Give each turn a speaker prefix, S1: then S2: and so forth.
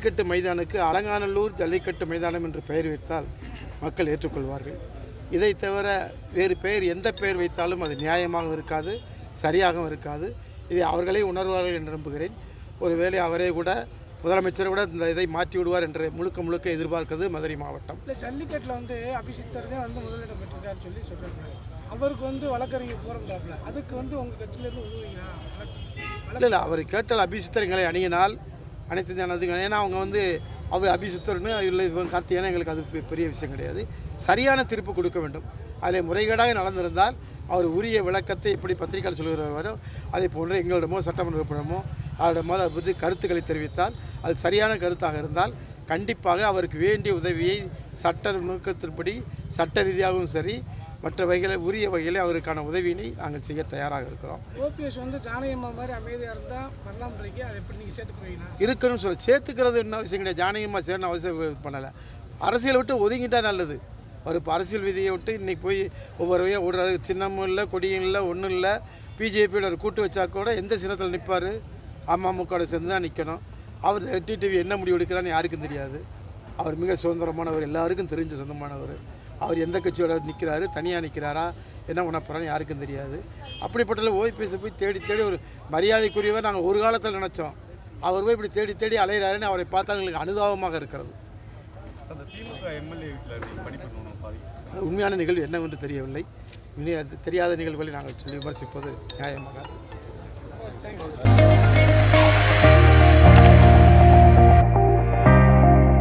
S1: ஜல்லிக்கட்டு மைதானுக்கு அலங்காநல்லூர் ஜல்லிக்கட்டு மைதானம் என்று பெயர் வைத்தால் மக்கள் ஏற்றுக்கொள்வார்கள். இதை தவிர வேறு பெயர் எந்த பெயர் வைத்தாலும் அது நியாயமாக இருக்காது, சரியாகவும் இருக்காது. இதை அவர்களே உணர்வார்கள் என்று நம்புகிறேன். ஒருவேளை அவரே கூட முதலமைச்சர் கூட இந்த இதை மாற்றி விடுவார் என்று முழுக்க எதிர்பார்க்கிறது மதுரை மாவட்டம்.
S2: இல்லை, ஜல்லிக்கட்டில் அபிஷித்தர் தான் முதலிடம் பெற்றிருக்காருன்னு சொல்லி சொல்கிறாங்க. அவருக்கு வழக்கறிஞர் போகிறாப்ல, அதுக்கு உங்கள் கட்சியிலேருந்து உதவுவீங்களா?
S1: இல்லை, அவர் கேட்டால் அபிஷித்தர் எங்களை அணுகினால் அனைத்து ஜனதுங்க, ஏன்னா அவங்க அவர் அபிஷித்தர்னு இல்லை இவங்க கார்த்திகேயன், எங்களுக்கு அது பெரிய விஷயம் கிடையாது. சரியான தீர்ப்பு கொடுக்க வேண்டும். அதில் முறைகேடாக நடந்திருந்தால் அவர் உரிய விளக்கத்தை எப்படி பத்திரிகையாளர் சொல்கிறாரோ அதே போன்று எங்களிடமோ சட்டமன்ற உறுப்பினரமோ அவரிடமோ அதை பற்றி கருத்துக்களை தெரிவித்தால் அது சரியான கருத்தாக இருந்தால் கண்டிப்பாக அவருக்கு வேண்டிய உதவியை சட்ட நோக்கத்தின்படி சட்ட ரீதியாகவும் சரி மற்ற வகைகளை உரிய வகையில் அவருக்கான உதவியினை நாங்கள் செய்ய தயாராக இருக்கிறோம்.
S2: ஓபிஎஸ் ஜானகியம்மா மாதிரி அமைதியாக இருந்தால் வரலாம்ன்றீங்க, அதை எப்படி நீங்கள் சேர்த்துக்கிறீங்களா?
S1: இருக்கணும்னு சொல்ல சேர்த்துக்கிறது என்ன அவசியம் கிடையாது. ஜானகியம்மா சேரணும் அவசியம் பண்ணலை. அரசியலை விட்டு ஒதுங்கிட்டால் நல்லது. அவர் இப்போ அரசியல் விதியை விட்டு இன்றைக்கி போய் ஒவ்வொருவையாக ஒரு சின்னமும் இல்லை, கொடியும் இல்லை, ஒன்றும் இல்லை. பிஜேபியோட ஒரு கூட்டு வச்சா கூட எந்த சின்னத்தில் நிற்பார்? அமமுகவோட சேர்ந்து தான் நிற்கணும். அவர் டிடிவி என்ன முடிவு எடுக்கிறான்னு யாருக்கும் தெரியாது. அவர் மிக சுதந்திரமானவர், எல்லாருக்கும் தெரிஞ்ச சொந்தமானவர். அவர் எந்த கட்சியோட நிற்கிறாரு, தனியாக நிற்கிறாரா, என்ன பண்ண போகிறான்னு யாருக்கும் தெரியாது. அப்படிப்பட்ட ஓபிஎஸ் போய் தேடி ஒரு மரியாதைக்குரியவர் நாங்கள் ஒரு காலத்தில் நினச்சோம். அவர் போய் இப்படி தேடி அலைகிறாருன்னு அவரை பார்த்தா எங்களுக்கு அனுதாபமாக இருக்கிறது. அது உண்மையான நிகழ்வு என்னவென்று தெரியவில்லை. தெரியாத நிகழ்வுகளை நாங்கள் சொல்லி விமர்சிப்பது நியாயமாகாது.